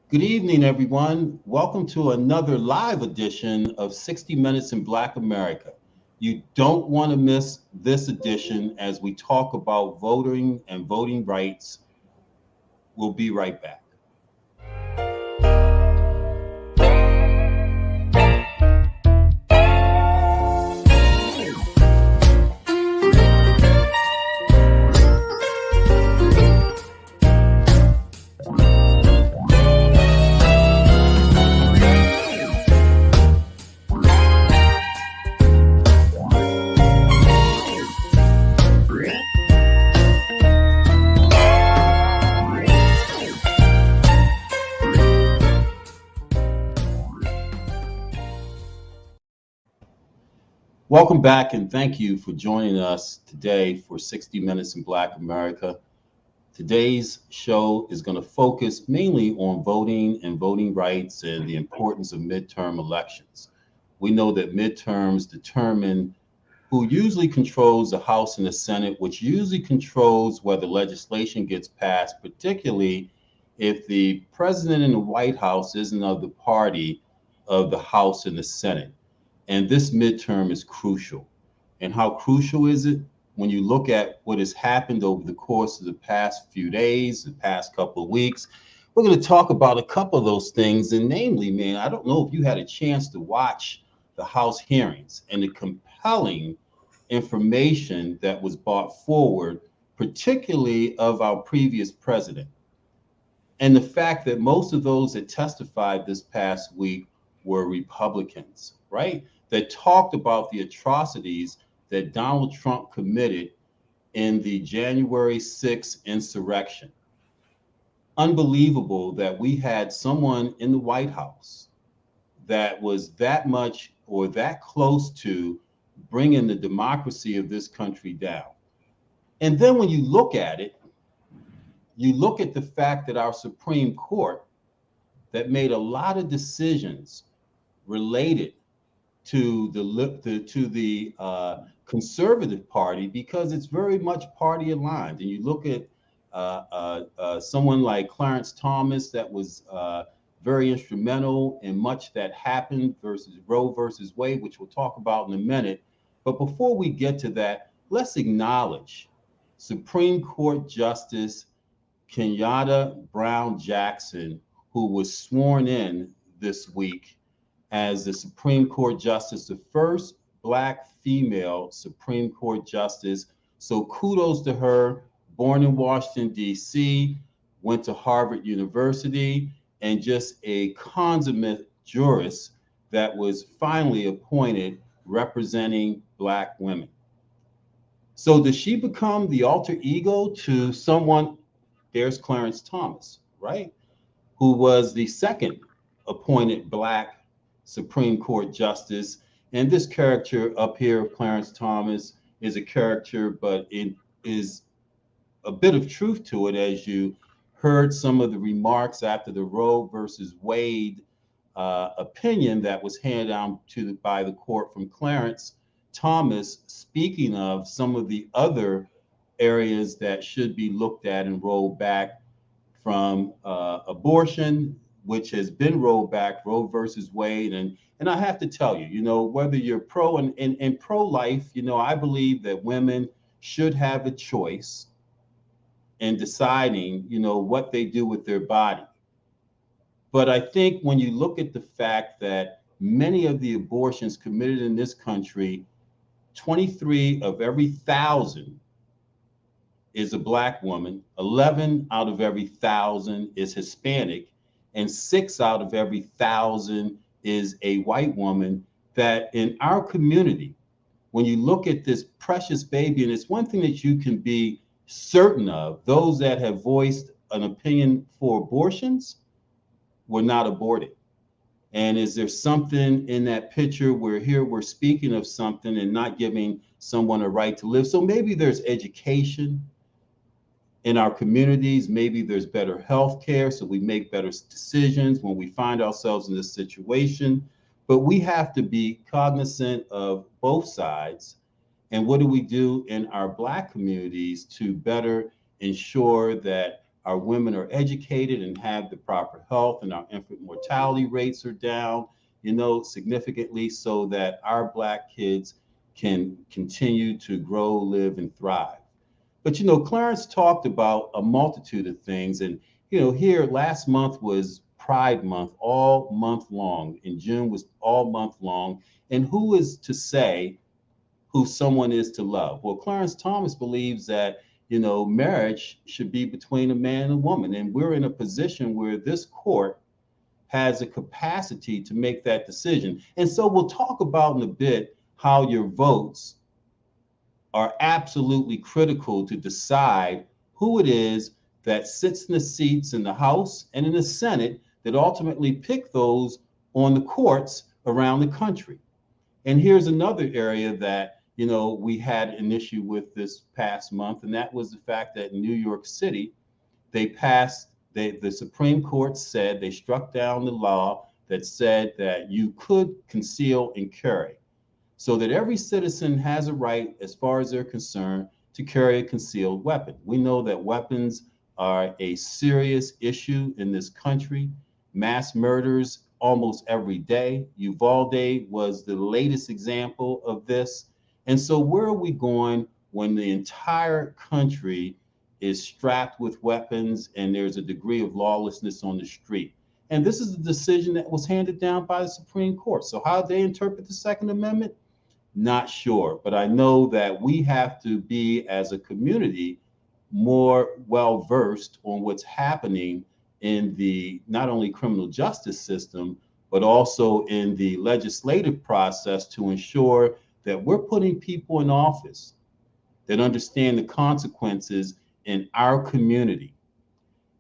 Good evening, everyone. Welcome to another live edition of 60 Minutes in Black America. You don't want to miss this edition as we talk about voting and voting rights. We'll be right back. Welcome back, and thank you for joining us today for 60 Minutes in Black America. Today's show is going to focus mainly on voting and voting rights and the importance of midterm elections. We know that midterms determine who usually controls the House and the Senate, which usually controls whether legislation gets passed, particularly if the president in the White House isn't of the party of the House and the Senate. And this midterm is crucial. And how crucial is it? When you look at what has happened over the course of the past few days, the past couple of weeks, we're going to talk about a couple of those things. And namely, man, I don't know if you had a chance to watch the House hearings and the compelling information that was brought forward, particularly of our previous president. And the fact that most of those that testified this past week were Republicans, right? That talked about the atrocities that Donald Trump committed in the January 6th insurrection. Unbelievable that we had someone in the White House that was that much or that close to bringing the democracy of this country down. And then when you look at it, you look at the fact that our Supreme Court that made a lot of decisions related to the conservative party because it's very much party aligned. And you look at someone like Clarence Thomas that was very instrumental in much that happened versus Roe versus Wade, which we'll talk about in a minute. But before we get to that, let's acknowledge Supreme Court Justice Kenyatta Brown Jackson, who was sworn in this week as the Supreme Court Justice, the first Black female Supreme Court Justice. So kudos to her. Born in Washington, D.C., went to Harvard University, and just a consummate jurist that was finally appointed representing Black women. So does she become the alter ego to someone? There's Clarence Thomas, right? Who was the second appointed Black Supreme Court Justice. And this character up here of Clarence Thomas is a character, but it is a bit of truth to it as you heard some of the remarks after the Roe versus Wade opinion that was handed down by the court from Clarence Thomas, speaking of some of the other areas that should be looked at and rolled back from abortion, which has been rolled back, Roe versus Wade. And I have to tell you, whether you're pro and pro-life, I believe that women should have a choice in deciding, what they do with their body. But I think when you look at the fact that many of the abortions committed in this country, 23 of every 1,000 is a Black woman, 11 out of every 1,000 is Hispanic, and 6 out of every 1,000 is a white woman, that in our community, when you look at this precious baby, and it's one thing that you can be certain of, those that have voiced an opinion for abortions were not aborted. And is there something in that picture where here we're speaking of something and not giving someone a right to live? So maybe there's education in our communities, maybe there's better health care, so we make better decisions when we find ourselves in this situation. But we have to be cognizant of both sides. And what do we do in our Black communities to better ensure that our women are educated and have the proper health, and our infant mortality rates are down, significantly, so that our Black kids can continue to grow, live, and thrive. But Clarence talked about a multitude of things, and here last month was Pride Month all month long, and June was all month long. And who is to say who someone is to love? Well, Clarence Thomas believes that marriage should be between a man and a woman, and we're in a position where this court has a capacity to make that decision. And so we'll talk about in a bit how your votes are absolutely critical to decide who it is that sits in the seats in the House and in the Senate that ultimately pick those on the courts around the country. And here's another area that we had an issue with this past month, and that was the fact that in New York City, the Supreme Court said they struck down the law that said that you could conceal and carry, so that every citizen has a right, as far as they're concerned, to carry a concealed weapon. We know that weapons are a serious issue in this country. Mass murders almost every day. Uvalde was the latest example of this. And so where are we going when the entire country is strapped with weapons and there's a degree of lawlessness on the street? And this is the decision that was handed down by the Supreme Court. So how they interpret the Second Amendment, not sure. But I know that we have to be, as a community, more well versed on what's happening in the not only criminal justice system, but also in the legislative process to ensure that we're putting people in office that understand the consequences in our community.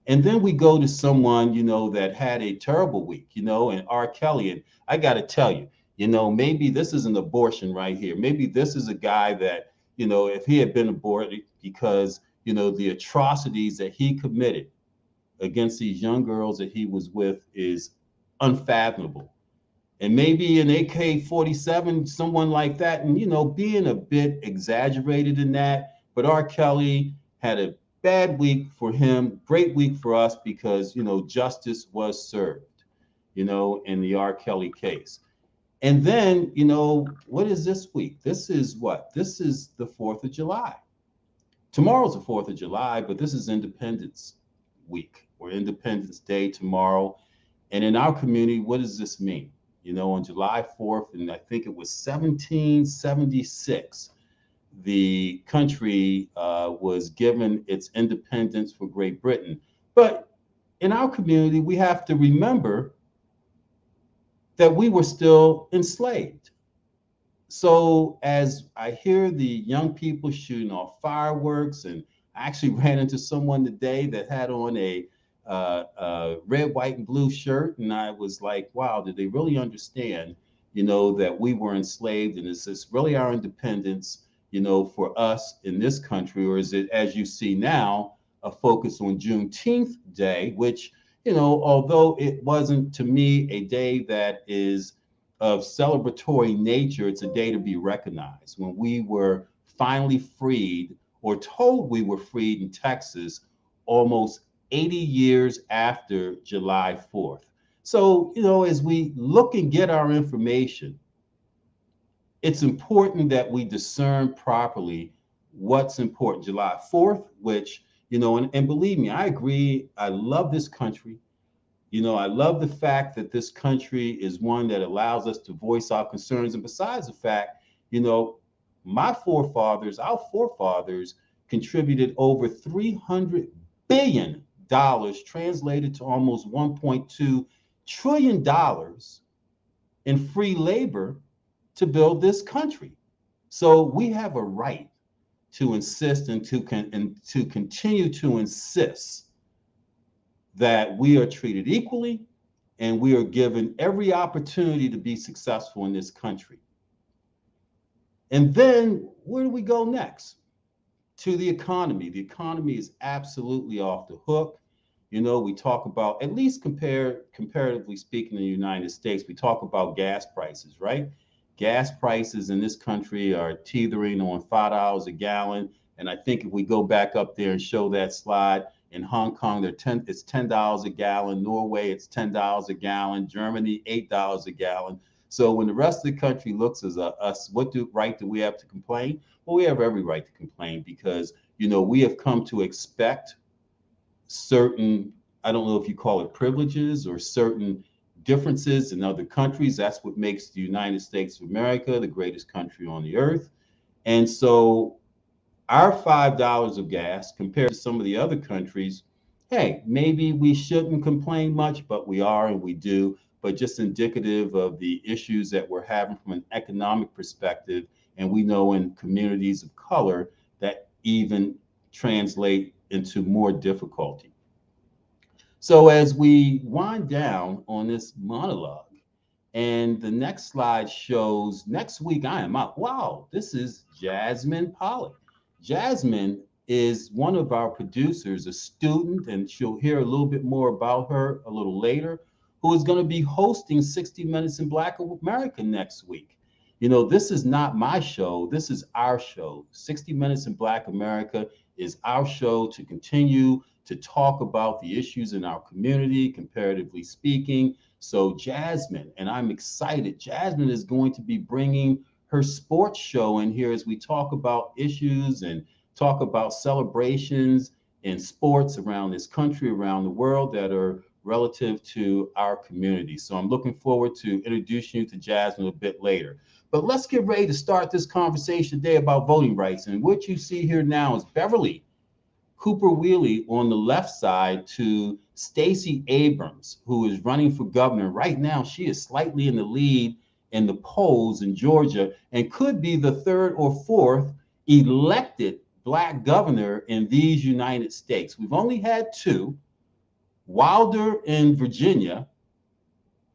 And then we go to someone, that had a terrible week, and R. Kelly. And I got to tell you, maybe this is an abortion right here. Maybe this is a guy that, if he had been aborted, because, the atrocities that he committed against these young girls that he was with is unfathomable. And maybe an AK-47, someone like that, and, being a bit exaggerated in that. But R. Kelly had a bad week for him, great week for us, because, justice was served, in the R. Kelly case. And then, what is this week? This is what? This is the 4th of July. Tomorrow's the 4th of July, but this is Independence Week or Independence Day tomorrow. And in our community, what does this mean? On July 4th, and I think it was 1776, the country was given its independence for Great Britain. But in our community, we have to remember that we were still enslaved. So as I hear the young people shooting off fireworks, and I actually ran into someone today that had on a red, white, and blue shirt, and I was like, wow, did they really understand, that we were enslaved, and is this really our independence, for us in this country, or is it, as you see now, a focus on Juneteenth Day, which, although it wasn't to me a day that is of celebratory nature, it's a day to be recognized. When we were finally freed, or told we were freed in Texas, almost 80 years after July 4th. So, as we look and get our information, it's important that we discern properly what's important. July 4th, which, and believe me, I agree. I love this country. I love the fact that this country is one that allows us to voice our concerns. And besides the fact, our forefathers contributed over $300 billion, translated to almost $1.2 trillion in free labor to build this country. So we have a right to insist and to continue to insist that we are treated equally and we are given every opportunity to be successful in this country. And then where do we go next? To the economy. The economy is absolutely off the hook. We talk about, at least comparatively speaking, in the United States, we talk about gas prices, right? Gas prices in this country are teetering on $5 a gallon. And I think if we go back up there and show that slide, In Hong Kong, it's $10 a gallon. Norway, it's $10 a gallon. Germany, $8 a gallon. So when the rest of the country looks at us, what right do we have to complain? Well, we have every right to complain because we have come to expect certain, I don't know if you call it privileges or certain differences in other countries. That's what makes the United States of America the greatest country on the earth. And so our $5 of gas compared to some of the other countries, hey, maybe we shouldn't complain much, but we are and we do. But just indicative of the issues that we're having from an economic perspective. And we know in communities of color that even translate into more difficulty. So as we wind down on this monologue, and the next slide shows next week I am out. Wow, this is Jasmine Pollock. Jasmine is one of our producers, a student, and she'll hear a little bit more about her a little later, who is going to be hosting 60 Minutes in Black America next week. This is not my show. This is our show. 60 Minutes in Black America is our show to continue to talk about the issues in our community, comparatively speaking. So Jasmine, and I'm excited, Jasmine is going to be bringing her sports show in here as we talk about issues and talk about celebrations in sports around this country, around the world that are relative to our community. So I'm looking forward to introducing you to Jasmine a bit later. But let's get ready to start this conversation today about voting rights. And what you see here now is Beverly Cooper Wiele on the left side to Stacey Abrams, who is running for governor. Right now, she is slightly in the lead in the polls in Georgia and could be the third or fourth elected Black governor in these United States. We've only had two, Wilder in Virginia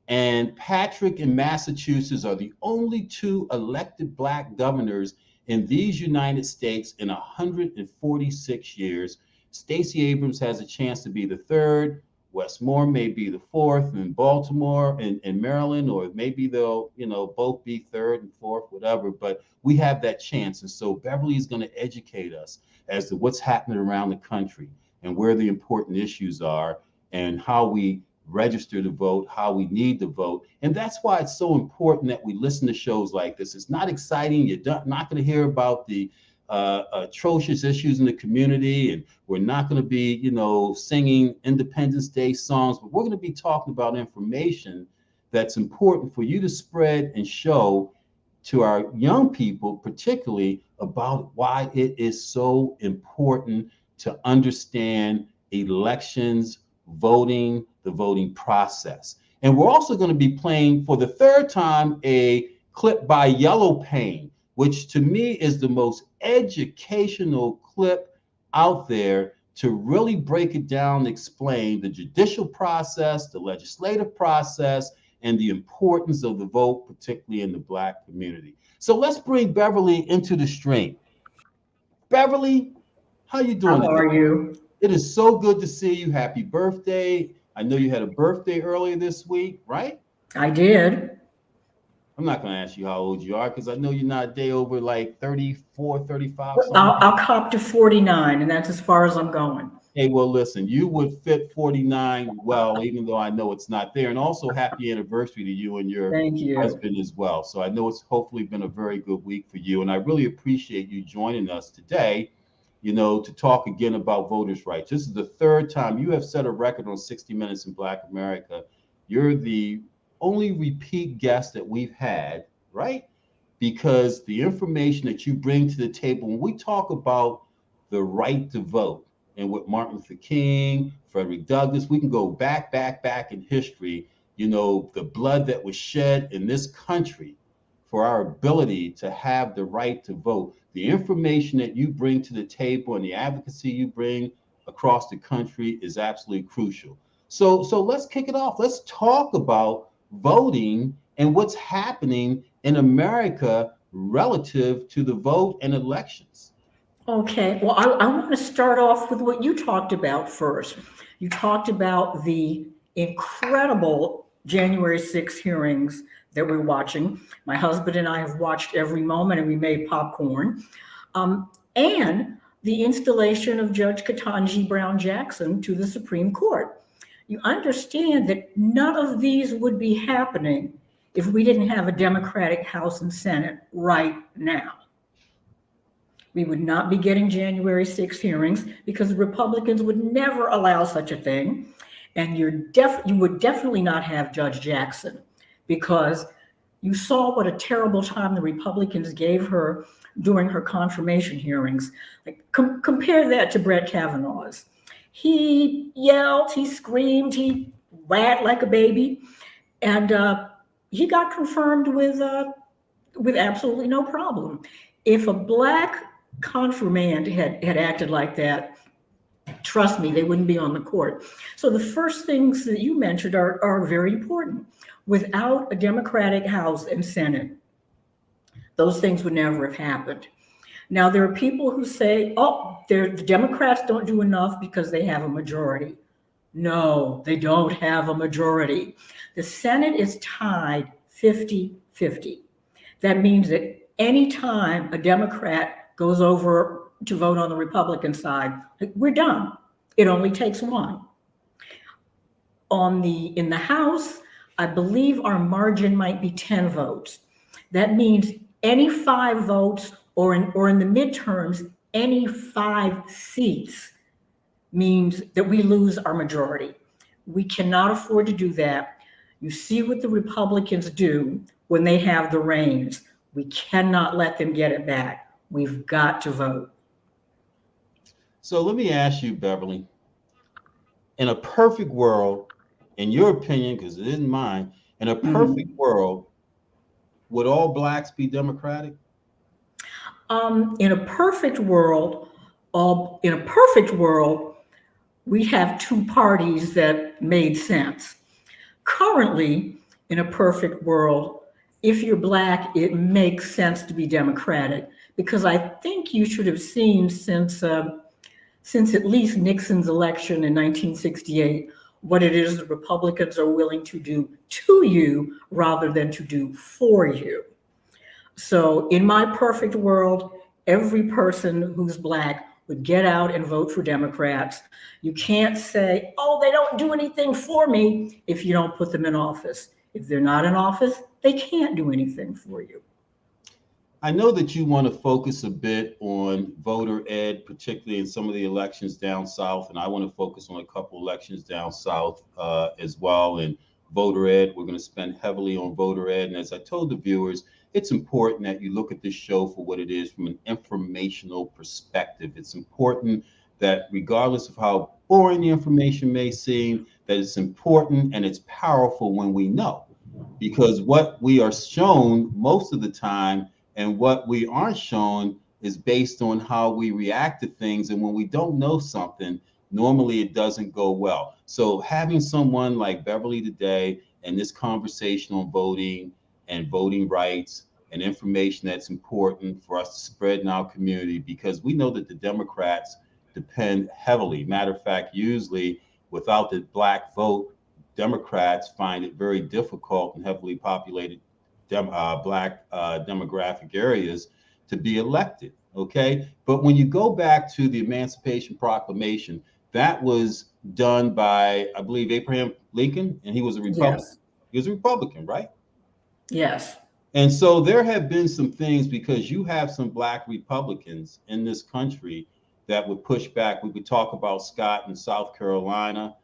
and Patrick in Massachusetts are the only two elected Black governors in these United States in 146 years. Stacey Abrams has a chance to be the third. Westmore may be the fourth, and Baltimore and Maryland, or maybe they'll, both be third and fourth, whatever. But we have that chance. And so Beverly is going to educate us as to what's happening around the country and where the important issues are and how we register to vote, how we need to vote. And that's why it's so important that we listen to shows like this. It's not exciting. You're not going to hear about the atrocious issues in the community, and we're not going to be, singing Independence Day songs, but we're going to be talking about information that's important for you to spread and show to our young people, particularly about why it is so important to understand elections, voting, the voting process. And we're also going to be playing for the third time a clip by Yellow Pain, which to me is the most educational clip out there to really break it down, explain the judicial process, the legislative process, and the importance of the vote, particularly in the Black community. So let's bring Beverly into the stream. Beverly, how you doing today? How are you? It is so good to see you. Happy birthday. I know you had a birthday earlier this week, right? I did. I'm not going to ask you how old you are because I know you're not a day over like 34, 35, something. I'll cop to 49, and that's as far as I'm going. Hey, well, listen, you would fit 49 well, even though I know it's not there. And also happy anniversary to you and your husband as well. So I know it's hopefully been a very good week for you. And I really appreciate you joining us today, to talk again about voters' rights. This is the third time you have set a record on 60 Minutes in Black America. You're the only repeat guest that we've had, right? Because the information that you bring to the table, when we talk about the right to vote, and with Martin Luther King, Frederick Douglass, we can go back in history, the blood that was shed in this country for our ability to have the right to vote. The information that you bring to the table and the advocacy you bring across the country is absolutely crucial. So let's kick it off. Let's talk about voting and what's happening in America relative to the vote and elections. Okay, well, I want to start off with what you talked about first. You talked about the incredible January 6 hearings that we're watching. My husband and I have watched every moment, and we made popcorn. And the installation of Judge Ketanji Brown Jackson to the Supreme Court. You understand that none of these would be happening if we didn't have a Democratic House and Senate right now. We would not be getting January 6 hearings because the Republicans would never allow such a thing. And you would definitely not have Judge Jackson, because you saw what a terrible time the Republicans gave her during her confirmation hearings. Like, compare that to Brett Kavanaugh's. He yelled, he screamed, he wagged like a baby, and he got confirmed with absolutely no problem. If a Black confirmand had acted like that, trust me, they wouldn't be on the court. So the first things that you mentioned are very important. Without a Democratic House and Senate, those things would never have happened. Now, there are people who say, oh, the Democrats don't do enough because they have a majority. No, they don't have a majority. The Senate is tied 50-50. That means that any time a Democrat goes over to vote on the Republican side, we're done. It only takes one. In the House, I believe our margin might be 10 votes. That means any 5 votes, or in the midterms, any 5 seats means that we lose our majority. We cannot afford to do that. You see what the Republicans do when they have the reins. We cannot let them get it back. We've got to vote. So let me ask you, Beverly, in a perfect world, in your opinion, because it isn't mine, in a perfect world, would all Blacks be Democratic? In a perfect world, we have 2 parties that made sense. Currently, in a perfect world, if you're Black, it makes sense to be Democratic, because I think you should have seen since at least Nixon's election in 1968, what it is the Republicans are willing to do to you rather than to do for you. So in my perfect world, every person who's Black would get out and vote for Democrats. You can't say, oh, they don't do anything for me, if you don't put them in office. If they're not in office, they can't do anything for you. I know that you want to focus a bit on voter ed, particularly in some of the elections down south, and I want to focus on a couple elections down south as well. And voter ed, we're going to spend heavily on voter ed. And as I told the viewers, it's important that you look at this show for what it is from an informational perspective. It's important that regardless of how boring the information may seem, that it's important and it's powerful when we know. Because what we are shown most of the time and what we aren't shown is based on how we react to things. And when we don't know something, normally it doesn't go well. So having someone like Beverly today and this conversation on voting and voting rights and information that's important for us to spread in our community, because we know that the Democrats depend heavily. Matter of fact, usually without the Black vote, Democrats find it very difficult in heavily populated Black demographic areas to be elected. Okay. But when you go back to the Emancipation Proclamation, that was done by, I believe, Abraham Lincoln, and he was a Republican. Yes. He was a Republican, right? Yes. And so there have been some things, because you have some Black Republicans in this country that would push back. We could talk about Scott in South Carolina.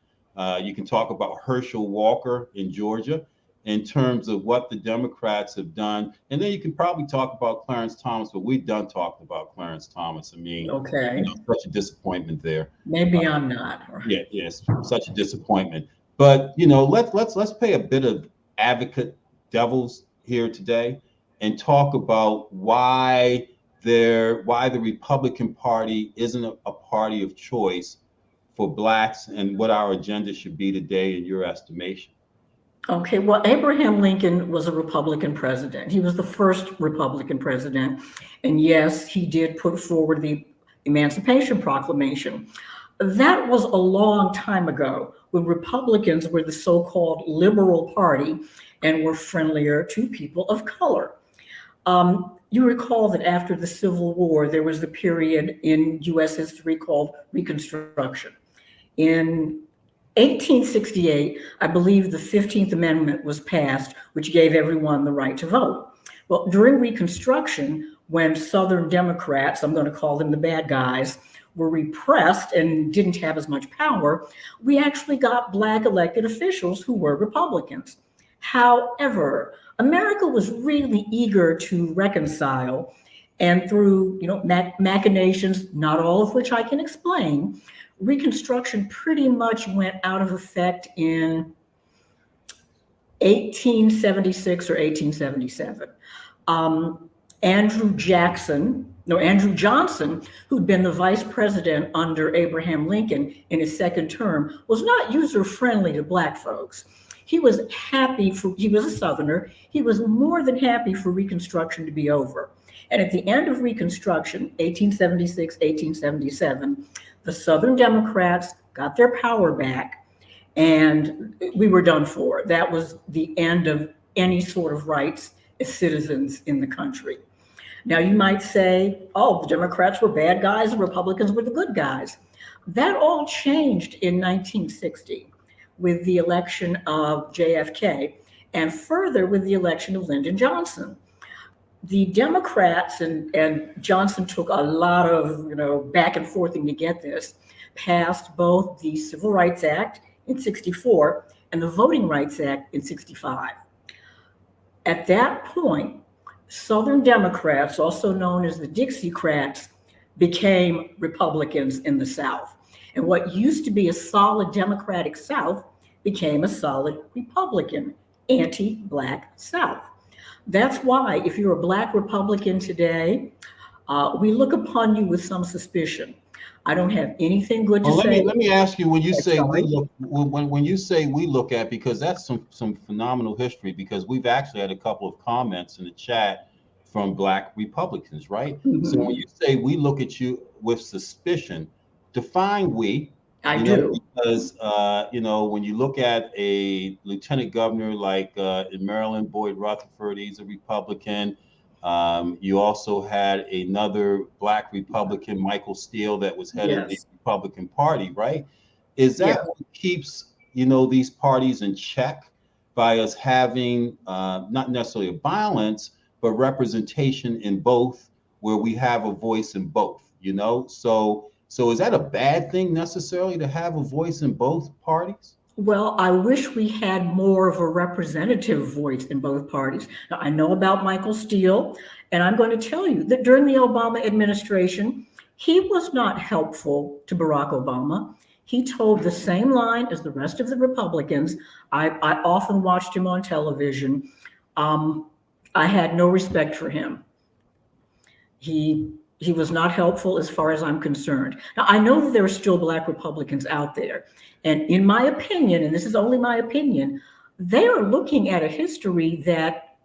You can talk about Herschel Walker in Georgia in terms of what the Democrats have done. And then you can probably talk about Clarence Thomas, but we've done talked about Clarence Thomas. I mean, okay, such a disappointment there. Maybe I'm not. Yeah, yes, such a disappointment. But let's play a bit of advocate devils here today and talk about why the Republican Party isn't a party of choice for Blacks, and what our agenda should be today in your estimation. Okay, well, Abraham Lincoln was a Republican president. He was the first Republican president. And yes, he did put forward the Emancipation Proclamation. That was a long time ago, when Republicans were the so-called liberal party and were friendlier to people of color. You recall that after the Civil War, there was the period in U.S. history called Reconstruction. In 1868, I believe the 15th Amendment was passed, which gave everyone the right to vote. Well, during Reconstruction, when Southern Democrats, I'm going to call them the bad guys, were repressed and didn't have as much power, we actually got Black elected officials who were Republicans. However, America was really eager to reconcile, and through machinations, not all of which I can explain, Reconstruction pretty much went out of effect in 1876 or 1877. Andrew Johnson, who'd been the vice president under Abraham Lincoln in his second term, was not user friendly to Black folks. He was a Southerner, he was more than happy for Reconstruction to be over. And at the end of Reconstruction, 1876, 1877, the Southern Democrats got their power back, and we were done for. That was the end of any sort of rights as citizens in the country. Now, you might say, oh, the Democrats were bad guys, the Republicans were the good guys. That all changed in 1960 with the election of JFK, and further with the election of Lyndon Johnson. The Democrats, and Johnson took a lot of back and forthing to get this, passed both the Civil Rights Act in 64 and the Voting Rights Act in 65. At that point, Southern Democrats, also known as the Dixiecrats, became Republicans in the South. And what used to be a solid Democratic South became a solid Republican, anti-Black South. That's why if you're a Black Republican today, we look upon you with some suspicion. I don't have anything good to say. Let me ask you, when you say we look, when you say we look at, because that's some phenomenal history, because we've actually had a couple of comments in the chat from Black Republicans, right? Mm-hmm. So when you say we look at you with suspicion, define we. I do. Because when you look at a lieutenant governor like in Maryland, Boyd Rutherford, he's a Republican. You also had another Black Republican, Michael Steele, that was head of the Republican Party, right? Is that what keeps these parties in check, by us having not necessarily a balance, but representation in both, where we have a voice in both? So is that a bad thing necessarily, to have a voice in both parties? Well, I wish we had more of a representative voice in both parties. Now, I know about Michael Steele, and I'm going to tell you that during the Obama administration, he was not helpful to Barack Obama. He told the same line as the rest of the Republicans. I often watched him on television. I had no respect for him. He was not helpful as far as I'm concerned. Now, I know that there are still Black Republicans out there. And in my opinion, and this is only my opinion, they are looking at a history that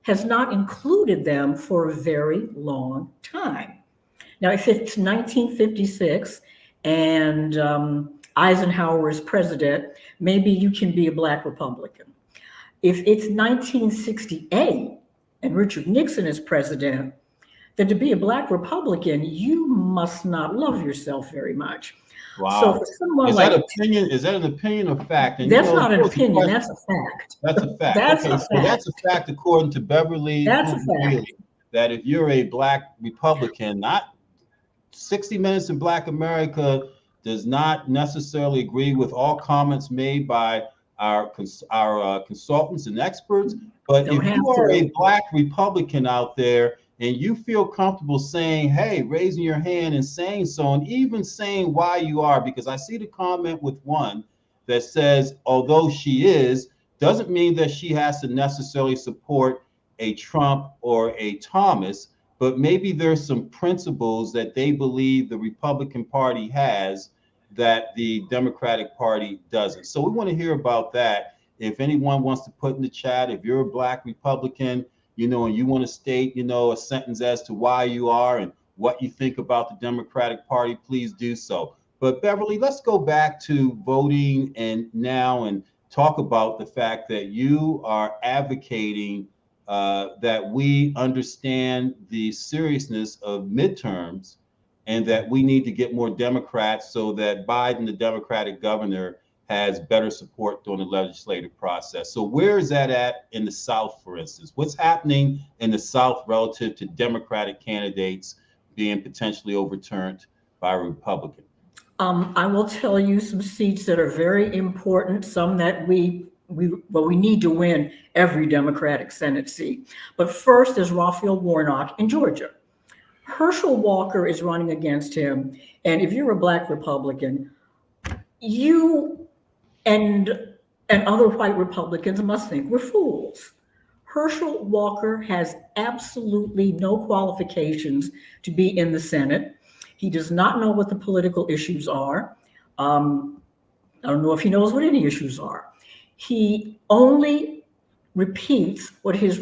has not included them for a very long time. Now, if it's 1956 and Eisenhower is president, maybe you can be a Black Republican. If it's 1968 and Richard Nixon is president, then to be a Black Republican, you must not love yourself very much. Wow. So for someone is that an opinion or fact? And that's not an opinion, that's a fact. That's a fact. That's a fact. So that's a fact according to Beverly. That's a fact. Wiele, that if you're a Black Republican, not 60 Minutes in Black America does not necessarily agree with all comments made by our consultants and experts, but if you are a Black Republican out there, and you feel comfortable saying, hey, raising your hand and saying so, and even saying why you are, because I see the comment with one that says, although she is, doesn't mean that she has to necessarily support a Trump or a Thomas, but maybe there's some principles that they believe the Republican Party has that the Democratic Party doesn't. So we want to hear about that. If anyone wants to put in the chat, if you're a Black Republican, and you want to state, a sentence as to why you are and what you think about the Democratic Party, please do so. But Beverly, let's go back to voting and talk about the fact that you are advocating that we understand the seriousness of midterms and that we need to get more Democrats so that Biden, the Democratic governor, has better support during the legislative process. So where is that at in the South, for instance? What's happening in the South relative to Democratic candidates being potentially overturned by a Republican? I will tell you some seats that are very important, some that we need to win every Democratic Senate seat. But first is Raphael Warnock in Georgia. Herschel Walker is running against him. And if you're a Black Republican, you and other white Republicans must think we're fools. Herschel Walker has absolutely no qualifications to be in the Senate. He does not know what the political issues are. I don't know if he knows what any issues are. He only repeats what his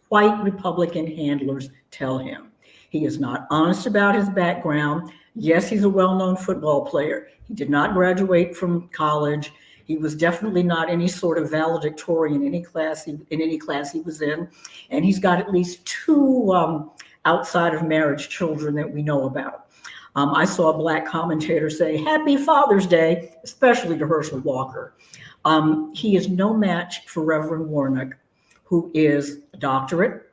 white Republican handlers tell him. He is not honest about his background. Yes, he's a well-known football player. He did not graduate from college. He was definitely not any sort of valedictorian in any class he was in. And he's got at least two outside of marriage children that we know about. I saw a Black commentator say, "Happy Father's Day," especially to Herschel Walker. He is no match for Reverend Warnock, who is a doctorate,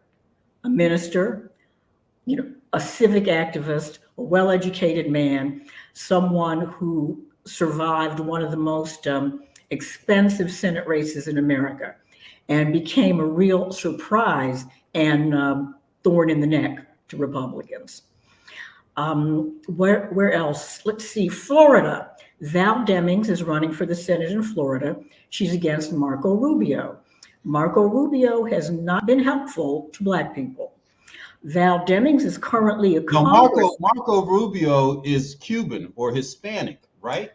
a minister, a civic activist, a well-educated man, someone who survived one of the most expensive Senate races in America and became a real surprise and thorn in the neck to Republicans. Where else? Let's see, Florida. Val Demings is running for the Senate in Florida. She's against Marco Rubio. Marco Rubio has not been helpful to Black people. Val Demings is currently a Marco Rubio is Cuban or Hispanic, right?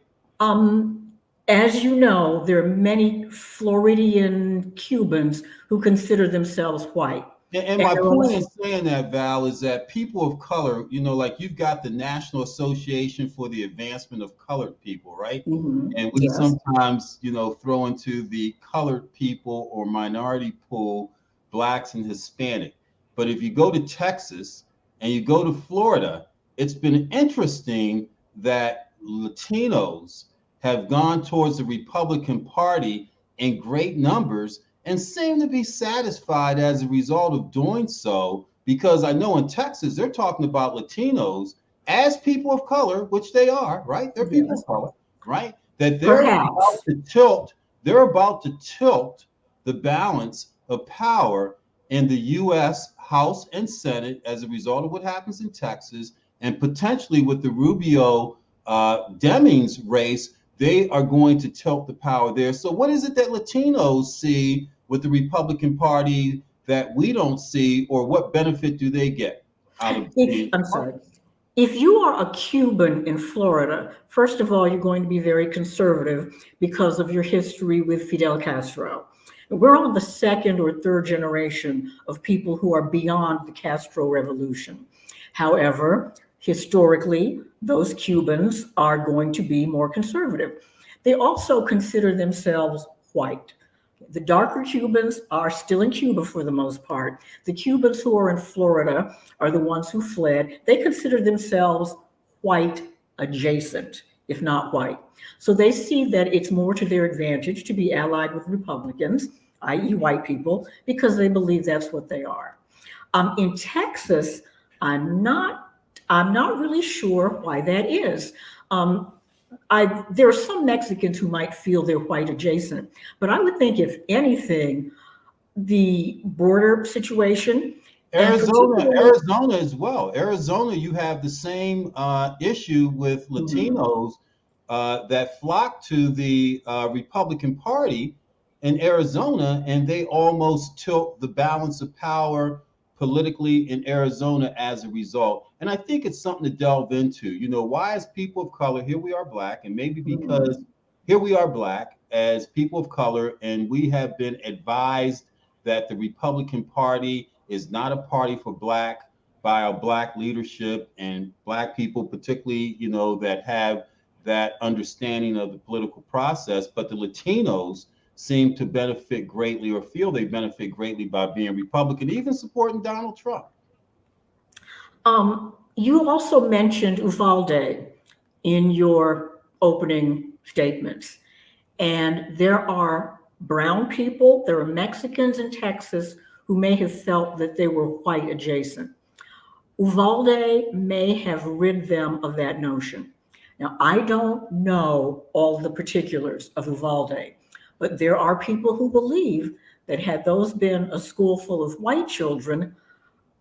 As you know, there are many Floridian Cubans who consider themselves white. And my point in saying that, Val, is that people of color, like you've got the National Association for the Advancement of Colored People, right? Mm-hmm. And we Yes. sometimes, throw into the colored people or minority pool Blacks and Hispanic. But if you go to Texas and you go to Florida, it's been interesting that Latinos have gone towards the Republican Party in great numbers and seem to be satisfied as a result of doing so, because I know in Texas, they're talking about Latinos as people of color, which they are, right? They're people of color, right? That they're about to tilt the balance of power in the U.S. House and Senate as a result of what happens in Texas, and potentially with the Rubio Demings race, they are going to tilt the power there. So what is it that Latinos see with the Republican Party that we don't see, or what benefit do they get out of I'm sorry. If you are a Cuban in Florida, first of all, you're going to be very conservative because of your history with Fidel Castro. We're on the second or third generation of people who are beyond the Castro revolution. However, historically, those Cubans are going to be more conservative. They also consider themselves white. The darker Cubans are still in Cuba for the most part. The Cubans who are in Florida are the ones who fled. They consider themselves white adjacent, if not white. So they see that it's more to their advantage to be allied with Republicans, i.e. white people, because they believe that's what they are. In Texas, I'm not really sure why that is. There are some Mexicans who might feel they're white adjacent, but I would think, if anything, the border situation. Arizona as well. Arizona, you have the same issue with Latinos that flock to the Republican Party in Arizona, and they almost tilt the balance of power politically in Arizona as a result. And I think it's something to delve into. Why, as people of color, here we are Black, and maybe because here we are Black as people of color, and we have been advised that the Republican Party is not a party for Black by our Black leadership and Black people, particularly, that have that understanding of the political process. But the Latinos seem to benefit greatly or feel they benefit greatly by being Republican, even supporting Donald Trump. You also mentioned Uvalde in your opening statements. And there are brown people, there are Mexicans in Texas who may have felt that they were white adjacent. Uvalde may have rid them of that notion. Now, I don't know all the particulars of Uvalde, but there are people who believe that had those been a school full of white children,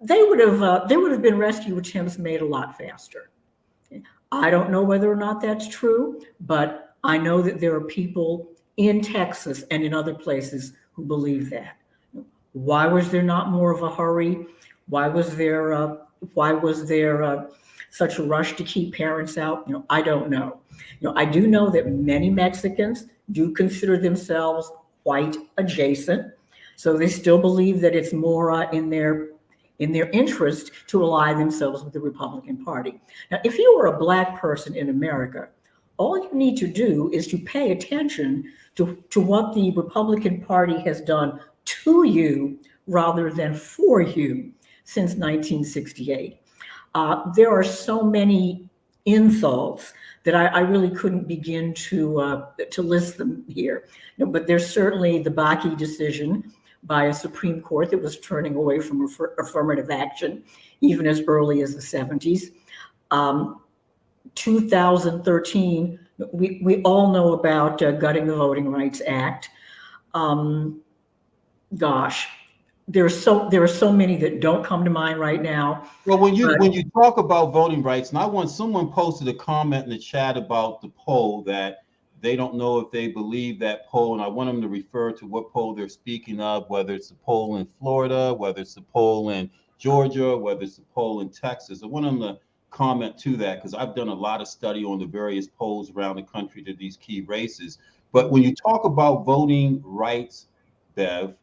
they would have been rescue attempts made a lot faster. I don't know whether or not that's true, but I know that there are people in Texas and in other places who believe that. Why was there not more of a hurry? Why was there such a rush to keep parents out? I don't know. I do know that many Mexicans do consider themselves white adjacent, so they still believe that it's more in their interest to ally themselves with the Republican Party. Now, if you were a Black person in America, all you need to do is to pay attention to what the Republican Party has done to you rather than for you since 1968. There are so many insults that I really couldn't begin to list them here. But there's certainly the Bakke decision by a Supreme Court that was turning away from affirmative action even as early as the 70s. 2013, we all know about gutting the Voting Rights Act. Gosh, there are so many that don't come to mind right now. Well, when you talk about voting rights, and someone posted a comment in the chat about the poll that they don't know if they believe that poll, and I want them to refer to what poll they're speaking of, whether it's a poll in Florida, whether it's a poll in Georgia, whether it's a poll in Texas. I want them to comment to that because I've done a lot of study on the various polls around the country to these key races. But when you talk about voting rights, Bev,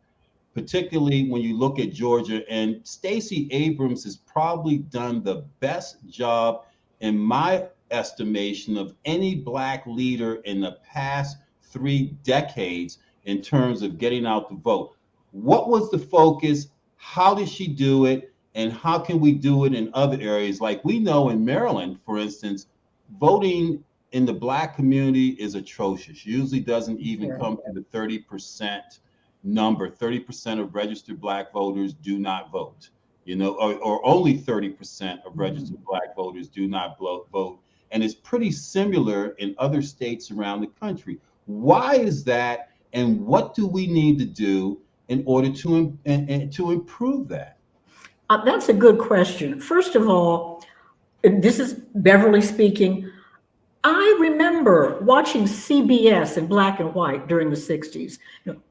particularly when you look at Georgia, and Stacey Abrams has probably done the best job, in my estimation, of any Black leader in the past 3 decades in terms of getting out the vote. What was the focus? How did she do it? And how can we do it in other areas? Like we know in Maryland, for instance, voting in the Black community is atrocious. Usually doesn't even come to the 30% number. 30% of registered Black voters do not vote, or only 30% of registered Black voters do not vote. And it's pretty similar in other states around the country. Why is that? And what do we need to do in order to improve that? That's a good question. First of all, this is Beverly speaking. I remember watching CBS in black and white during the 60s.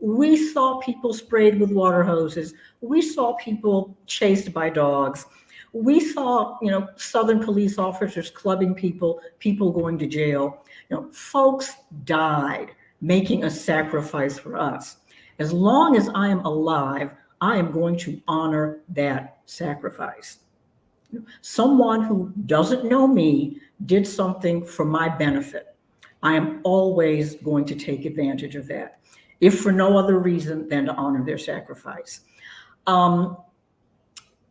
We saw people sprayed with water hoses. We saw people chased by dogs. We saw, Southern police officers clubbing people going to jail. Folks died making a sacrifice for us. As long as I am alive, I am going to honor that sacrifice. Someone who doesn't know me did something for my benefit. I am always going to take advantage of that, if for no other reason than to honor their sacrifice.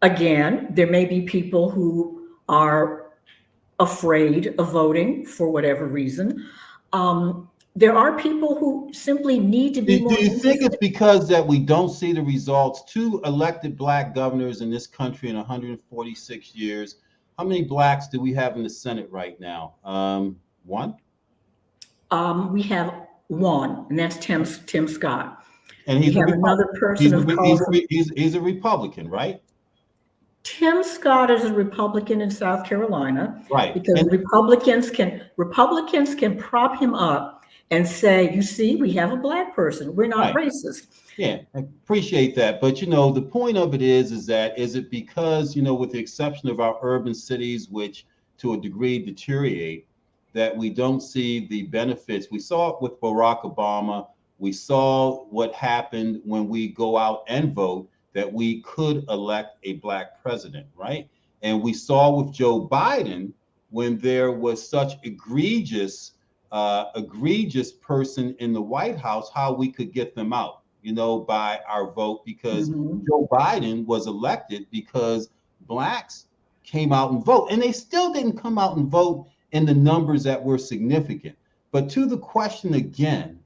Again, there may be people who are afraid of voting for whatever reason. There are people who simply need to be more. Do you think it's because that we don't see the results? 2 elected Black governors in this country in 146 years. How many Blacks do we have in the Senate right now? 1? We have 1, and that's Tim Scott. And he's another person of color. He's a Republican, right? Tim Scott is a Republican in South Carolina, right? Because Republicans can prop him up and say, you see, we have a Black person. We're not racist. Yeah, I appreciate that. But, the point of it is it because, with the exception of our urban cities, which to a degree deteriorate, that we don't see the benefits? We saw it with Barack Obama. We saw what happened when we go out and vote, that we could elect a Black president, right? And we saw with Joe Biden when there was such egregious egregious person in the White House, how we could get them out, by our vote, because Mhm. Joe Biden was elected because blacks came out and vote, and they still didn't come out and vote in the numbers that were significant. But to the question again,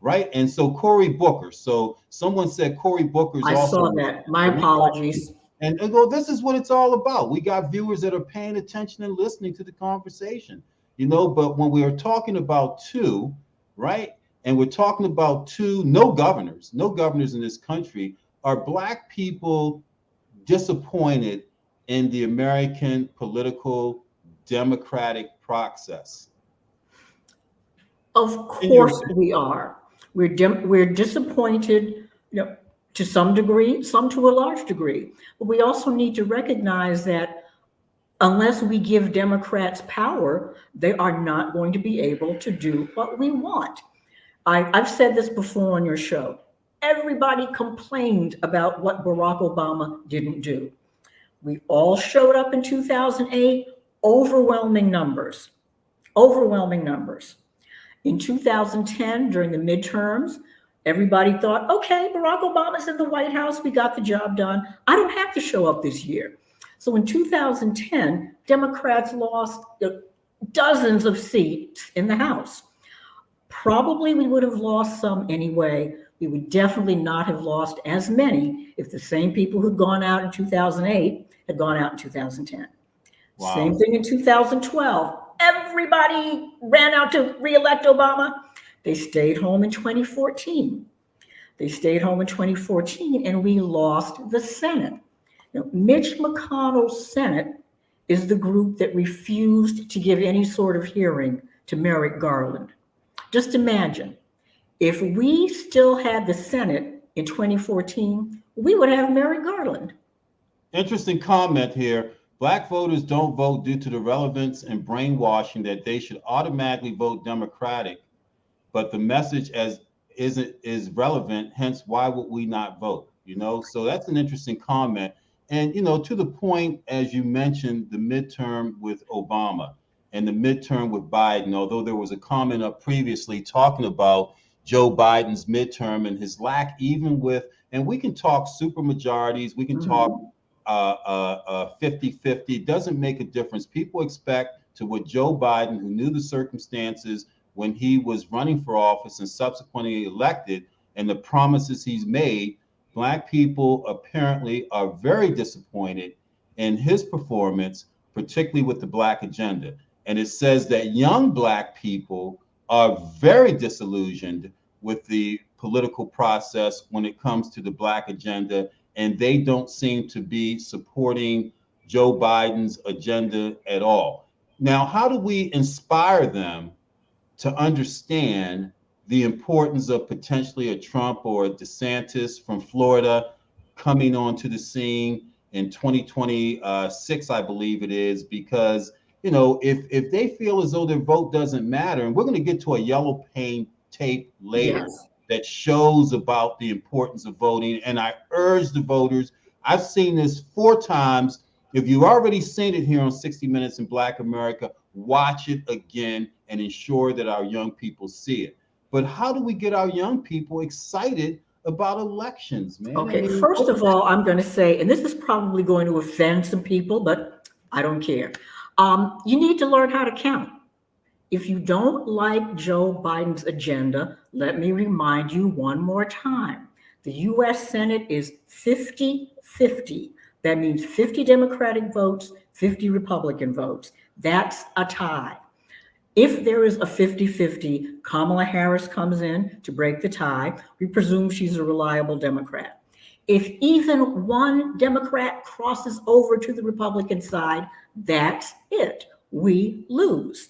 right? And so Cory Booker. So someone said Cory Booker's I also. saw that. My apologies. And go, this is what it's all about. We got viewers that are paying attention and listening to the conversation, but when we are talking about two, right? And we're talking about two, no governors in this country, are black people disappointed in the American political democratic process? Of In your course we are. We're disappointed, to some degree, some to a large degree. But we also need to recognize that unless we give Democrats power, they are not going to be able to do what we want. I've said this before on your show. Everybody complained about what Barack Obama didn't do. We all showed up in 2008, overwhelming numbers, overwhelming numbers. In 2010, during the midterms, everybody thought, okay, Barack Obama's in the White House. We got the job done. I don't have to show up this year. So in 2010, Democrats lost dozens of seats in the House. Probably we would have lost some anyway. We would definitely not have lost as many if the same people who'd gone out in 2008 had gone out in 2010. Wow. Same thing in 2012. Everybody ran out to reelect Obama. They stayed home in 2014. They stayed home in 2014, and we lost the Senate. Now, Mitch McConnell's Senate is the group that refused to give any sort of hearing to Merrick Garland. Just imagine, if we still had the Senate in 2014, we would have Merrick Garland. Interesting comment here. Black voters don't vote due to the relevance and brainwashing that they should automatically vote Democratic, but the message is relevant. Hence, why would we not vote? So that's an interesting comment. And to the point, as you mentioned, the midterm with Obama and the midterm with Biden. Although there was a comment up previously talking about Joe Biden's midterm and his lack, even with, and we can talk super majorities, we can talk 50-50. It doesn't make a difference. People expect to what Joe Biden, who knew the circumstances when he was running for office and subsequently elected, and the promises he's made, black people apparently are very disappointed in his performance, particularly with the black agenda. And it says that young black people are very disillusioned with the political process when it comes to the black agenda, and they don't seem to be supporting Joe Biden's agenda at all. Now, how do we inspire them to understand the importance of potentially a Trump or a DeSantis from Florida coming onto the scene in 2026, I believe it is, because if they feel as though their vote doesn't matter, and we're going to get to a yellow paint tape later. Yes. That shows about the importance of voting. And I urge the voters, I've seen this 4 times. If you've already seen it here on 60 Minutes in Black America, watch it again and ensure that our young people see it. But how do we get our young people excited about elections, man? Okay, first of all, I'm going to say, and this is probably going to offend some people, but I don't care. You need to learn how to count. If you don't like Joe Biden's agenda, let me remind you one more time. The U.S. Senate is 50-50. That means 50 Democratic votes, 50 Republican votes. That's a tie. If there is a 50-50, Kamala Harris comes in to break the tie. We presume she's a reliable Democrat. If even one Democrat crosses over to the Republican side, that's it. We lose.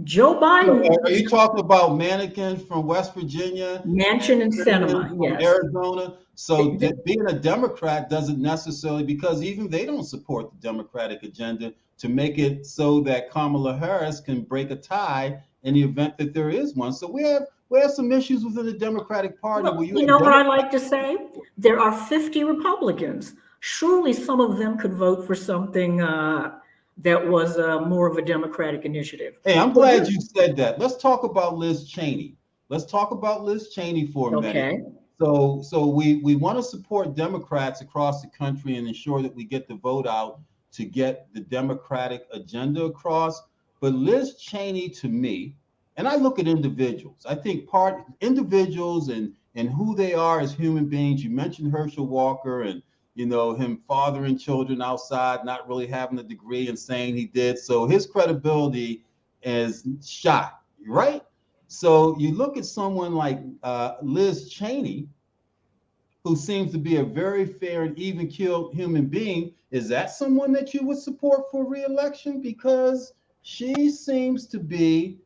Joe Biden. Are you talking about Mannequin from West Virginia? Manchin and Sinema, from yes. Arizona. So being a Democrat doesn't necessarily, because even they don't support the Democratic agenda to make it so that Kamala Harris can break a tie in the event that there is one. So we have some issues within the Democratic Party. Well, you know what I like to say? There are 50 Republicans. Surely some of them could vote for something that was more of a Democratic initiative. Hey, I'm Well, glad you said that. Let's talk about Liz Cheney. Let's talk about Liz Cheney for a minute. okay. So we want to support Democrats across the country and ensure that we get the vote out to get the Democratic agenda across. But Liz Cheney, to me, and I look at individuals. I think part individuals and who they are as human beings. You mentioned Herschel Walker and him fathering children outside, not really having a degree and saying he did. So his credibility is shot, right? So you look at someone like Liz Cheney, who seems to be a very fair and even-keeled human being. Is that someone that you would support for re-election? Because she seems to be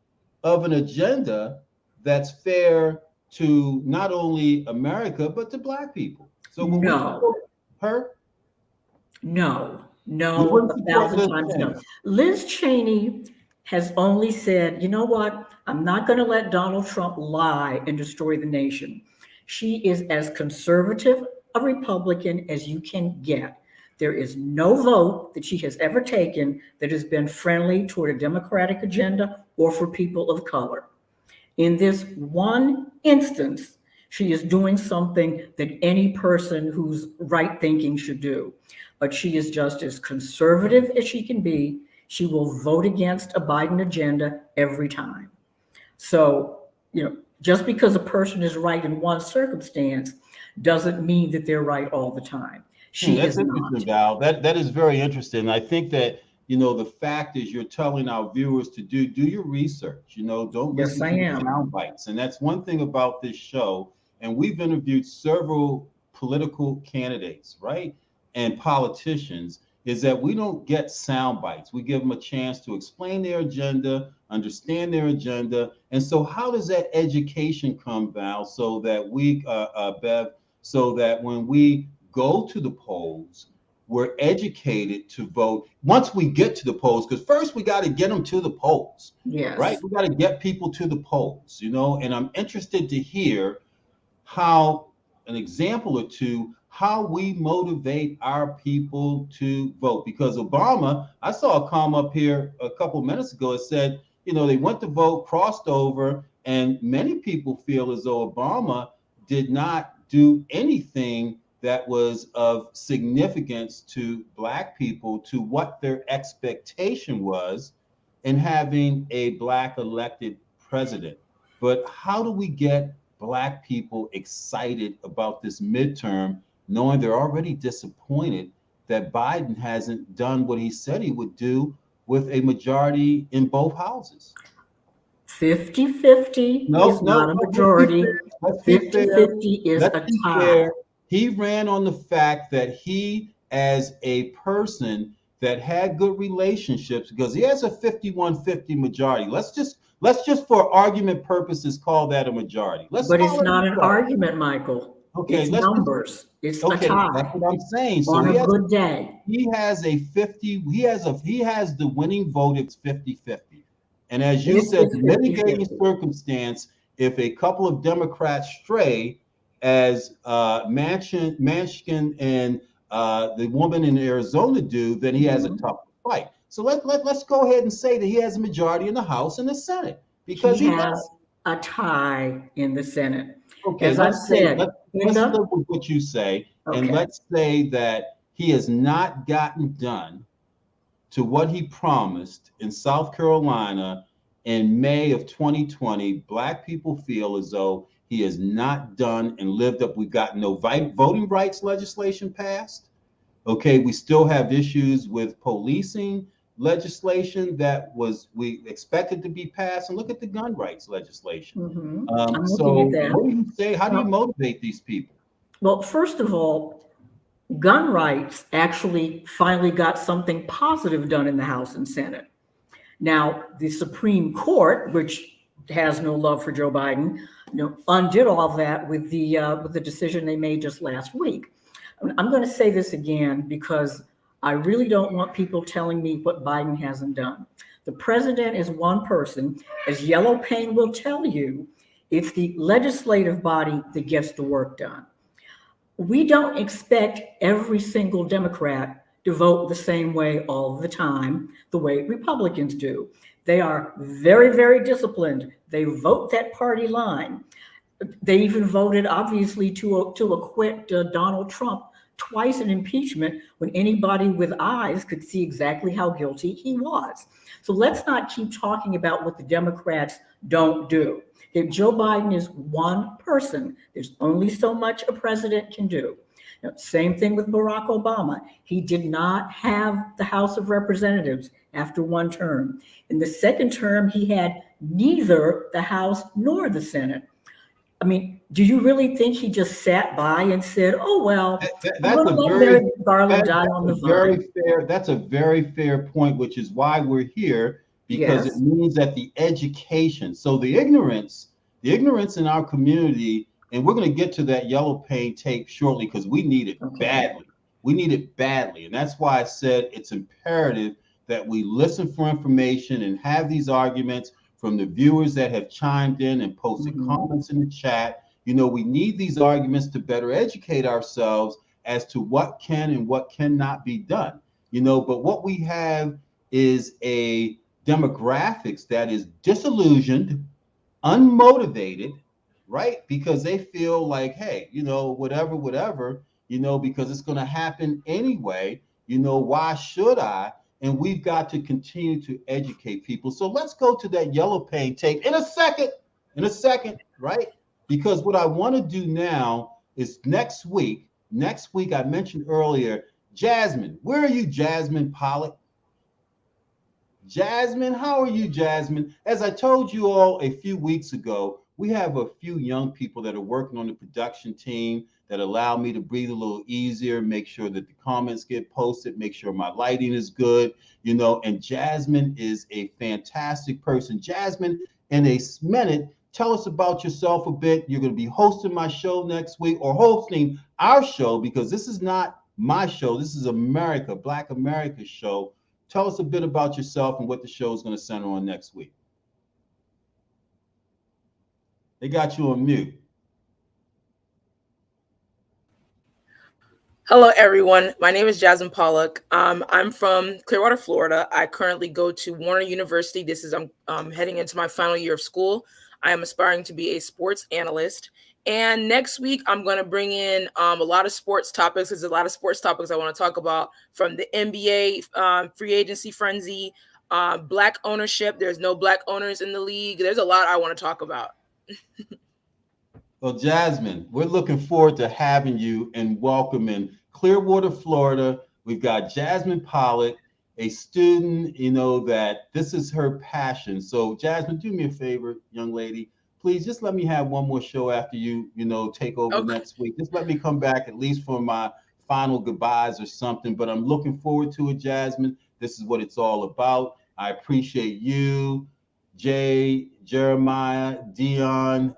of an agenda that's fair to not only America, but to Black people. So will we No, support her? no, You no, wouldn't a support thousand Liz times Cheney? no. Liz Cheney has only said, you know what? I'm not going to let Donald Trump lie and destroy the nation. She is as conservative a Republican as you can get. There is no vote that she has ever taken that has been friendly toward a Democratic agenda or for people of color. In this one instance, she is doing something that any person who's right thinking should do. But she is just as conservative as she can be. She will vote against a Biden agenda every time. So, just because a person is right in one circumstance doesn't mean that they're right all the time. She That's is interesting, not. Val. That is very interesting. I think that the fact is you're telling our viewers to do your research. Don't Yes, listen I to the am. sound bites. And that's one thing about this show. And we've interviewed several political candidates, right, and politicians. Is that we don't get sound bites. We give them a chance to explain their agenda, understand their agenda. And so, how does that education come, Val, so that Bev, so that when we go to the polls, we're educated to vote once we get to the polls, because first we got to get them to the polls, right? Yes. We got to get people to the polls, and I'm interested to hear how an example or two, how we motivate our people to vote. Because Obama, I saw a comment up here a couple of minutes ago, it said, they went to vote, crossed over, and many people feel as though Obama did not do anything that was of significance to Black people, to what their expectation was in having a Black elected president. But how do we get Black people excited about this midterm, knowing they're already disappointed that Biden hasn't done what he said he would do with a majority in both houses? 50-50 No, is no, not a no, let's be majority. fair. Let's be fair. 50-50 is Let's a be tie. fair. He ran on the fact that he, as a person that had good relationships, because he has a 51-50 majority. Let's just for argument purposes call that a majority. Let's But it's call it a not an majority. argument, Michael. Okay, It's let's just numbers. It's a okay, that's tie what I'm saying. So on he a has good day. he has a 50, he has the winning vote, it's 50-50. And as you It said, is the mitigating 50-50. circumstance, if a couple of Democrats stray, as Manchin and the woman in Arizona do, then he has a Mhm. tough fight. So let's go ahead and say that he has a majority in the House and the Senate, because He he has does. a tie in the Senate. Okay, As I've let's say said, let's Linda, live with what you say, and okay, let's say that he has not gotten done to what he promised in South Carolina in May of 2020. Black people feel as though he has not done and lived up. We've got no voting rights legislation passed. Okay, we still have issues with policing legislation that we expected to be passed, and look at the gun rights legislation. I'm looking at So that. what do you say? How do you Well, motivate these people? well, first of all, gun rights actually finally got something positive done in the House and Senate. Now, the Supreme Court, which has no love for Joe Biden, undid all that with the decision they made just last week. I'm going to say this again because I really don't want people telling me what Biden hasn't done. The president is one person. As Yellow Pain will tell you, it's the legislative body that gets the work done. We don't expect every single Democrat to vote the same way all the time, the way Republicans do. They are very, very disciplined. They vote that party line. They even voted, obviously, to acquit Donald Trump twice in impeachment when anybody with eyes could see exactly how guilty he was. So let's not keep talking about what the Democrats don't do. If Joe Biden is one person, there's only so much a president can do. Now, same thing with Barack Obama. He did not have the House of Representatives after one term. In the second term, he had neither the House nor the Senate. I mean, do you really think he just sat by and said, "Oh well, that's a very Garland die on the vine"? That's a very fair point, which is why we're here, because Yes. it means that the education, so the ignorance in our community, and we're going to get to that yellow paint tape shortly because we need it badly. We need it badly, and that's why I said it's imperative that we listen for information and have these arguments from the viewers that have chimed in and posted comments in the chat. You know, we need these arguments to better educate ourselves as to what can and what cannot be done. You know, but what we have is a demographics that is disillusioned, unmotivated, right? Because they feel like, hey, you know, whatever, you know, because it's going to happen anyway. You know, why should I? And we've got to continue to educate people. So let's go to that yellow paint tape in a second, right? Because what I want to do now is next week, I mentioned earlier, Jasmine, where are you, Jasmine Pollock? Jasmine, how are you, Jasmine? As I told you all a few weeks ago, we have a few young people that are working on the production team that allow me to breathe a little easier, make sure that the comments get posted, make sure my lighting is good, you know, and Jasmine is a fantastic person. Jasmine, in a minute, tell us about yourself a bit. You're going to be hosting my show next week, or hosting our show, because this is not my show. This is America, Black America's show. Tell us a bit about yourself and what the show is going to center on next week. They got you on mute. Hello, everyone. My name is Jasmine Pollock. I'm from Clearwater, Florida. I currently go to Warner University. I'm heading into my final year of school. I am aspiring to be a sports analyst. And next week, I'm going to bring in a lot of sports topics. There's a lot of sports topics I want to talk about, from the NBA free agency frenzy, Black ownership. There's no Black owners in the league. There's a lot I want to talk about. Well, Jasmine, we're looking forward to having you and welcoming Clearwater, Florida. We've got Jasmine Pollock, a student, you know, that this is her passion. So, Jasmine, do me a favor, young lady. Please just let me have one more show after you take over next week. Just let me come back at least for my final goodbyes or something. But I'm looking forward to it, Jasmine. This is what it's all about. I appreciate you, Jay, Jeremiah, Dion,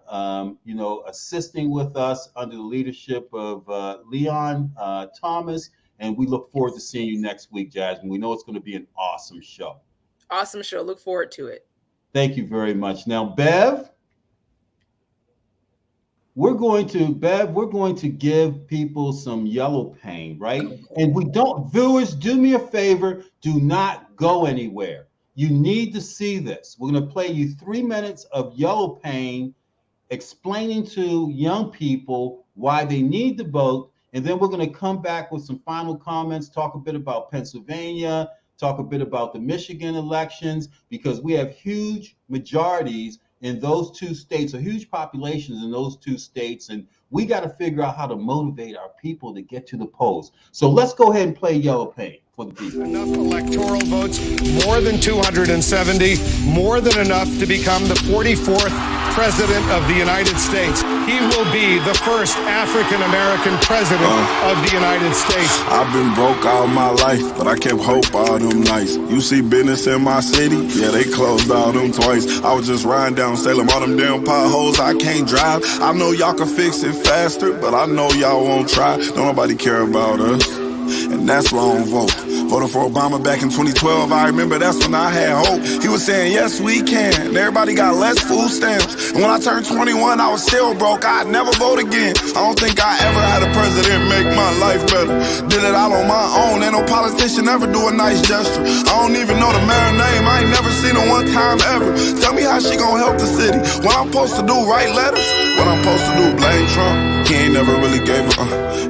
assisting with us under the leadership of Leon Thomas. And we look forward to seeing you next week, Jasmine. We know it's going to be an awesome show. Awesome show. Look forward to it. Thank you very much. Now, Bev, we're going to give people some yellow paint, right? And viewers, do me a favor, do not go anywhere. You need to see this. We're going to play you 3 minutes of yellow paint explaining to young people why they need to vote. And then we're going to come back with some final comments, talk a bit about Pennsylvania, talk a bit about the Michigan elections, because we have huge majorities in those two states, or huge populations in those two states. And we got to figure out how to motivate our people to get to the polls. So let's go ahead and play yellow paint for the people. Enough electoral votes, more than 270, more than enough to become the 44th president of the United States. He will be the first African-American president of the United States. I've been broke all my life, but I kept hope all them nights. You see business in my city? Yeah, they closed all them twice. I was just riding down Salem, all them damn potholes I can't drive. I know y'all can fix it faster, but I know y'all won't try. Don't nobody care about us, and that's why I don't vote. Voted for Obama back in 2012. I remember that's when I had hope. He was saying, yes, we can. And everybody got less food stamps. And when I turned 21, I was still broke. I'd never vote again. I don't think I ever had a president make my my life better. Did it all on my own, ain't no politician ever do a nice gesture. I don't even know the mayor's name, I ain't never seen her one time ever. Tell me how she gon' help the city. What I'm supposed to do, write letters? What I'm supposed to do, blame Trump? He ain't never really gave a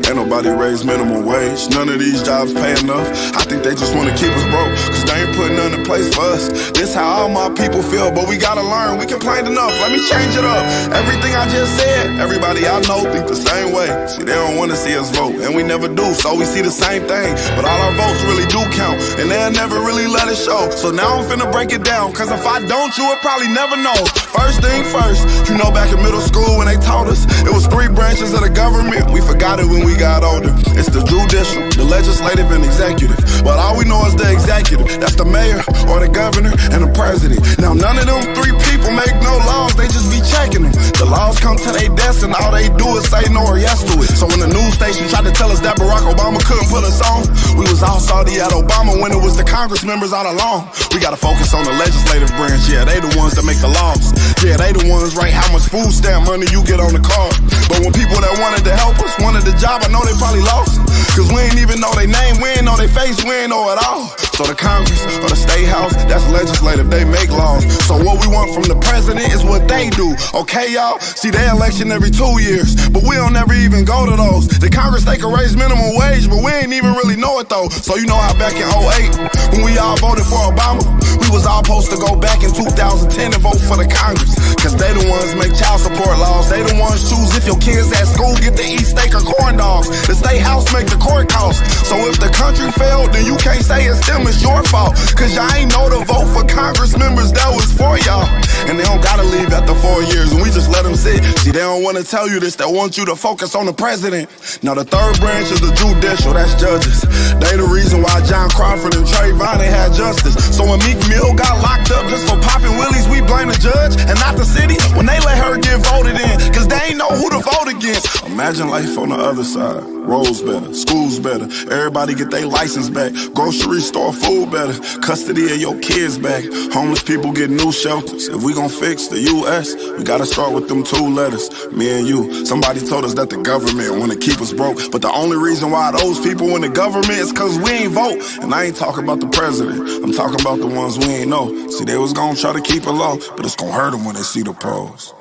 ain't nobody raised minimum wage. None of these jobs pay enough. I think they just wanna keep us broke, cause they ain't putting nothing in place for us. This how all my people feel, but we gotta learn. We complained enough, let me change it up. Everything I just said, everybody I know think the same way. See, they don't wanna see us vote, and we never do, so we see the same thing. But all our votes really do count, and they'll never really let it show. So now I'm finna break it down, cause if I don't, you would probably never know. First thing first, you know back in middle school when they taught us, it was 3 branches of the government. We forgot it when we got older. It's the judicial, the legislative, and executive. But all we know is the executive. That's the mayor, or the governor, and the president. Now none of them 3 people make no laws, they just be checking them. The laws come to their desk and all they do is say no or yes to it. So when the news station tried to tell us that Barack Obama couldn't put us on, we was all salty at Obama when it was the Congress members all along. We gotta focus on the legislative branch, yeah, they the ones that make the laws. Yeah, they the ones write how much food stamp money you get on the card. But when people that wanted to help us wanted the job, I know they probably lost. Cause we ain't even know their name, we ain't know their face, we ain't know it all. So the Congress or the State House, that's legislative, they make laws. So what we want from the president is what they do, okay y'all? See, they election every 2 years, but we don't ever even go to those. The Congress, they can raise minimum wage, but we ain't even really know it though. So you know how back in 08, when we all voted for Obama, we was all supposed to go back in 2010 and vote for the Congress. Cause they the ones make child support laws, they the ones choose if your kids at school get to eat steak or corn dogs. The State House make the court costs. So if the country failed, then you can't say it's them, it's your fault. Cause y'all ain't know to vote for Congress members that was for y'all. And they don't gotta leave after 4 years, and we just let them sit. See, they don't wanna tell you this, they want you to focus on the president. Now the 3rd branch is the judicial, that's judges. They the reason why John Crawford and Trayvon ain't had justice. So when Meek Mill got locked up just for popping willies, we blame the judge and not the city when they let her get voted in, cause they ain't know who to vote against. Imagine life on the other side. Roads better, schools better, everybody get their license back, grocery store food better, custody of your kids back, homeless people get new shelters. If we gon' fix the U.S., we gotta start with them 2 letters, me and you. Somebody told us that the government wanna keep us broke, but the only reason why those people in the government is cause we ain't vote. And I ain't talking about the president, I'm talking about the ones we ain't know. See, they was gonna try to keep it low, but it's gonna hurt them when they see the pros.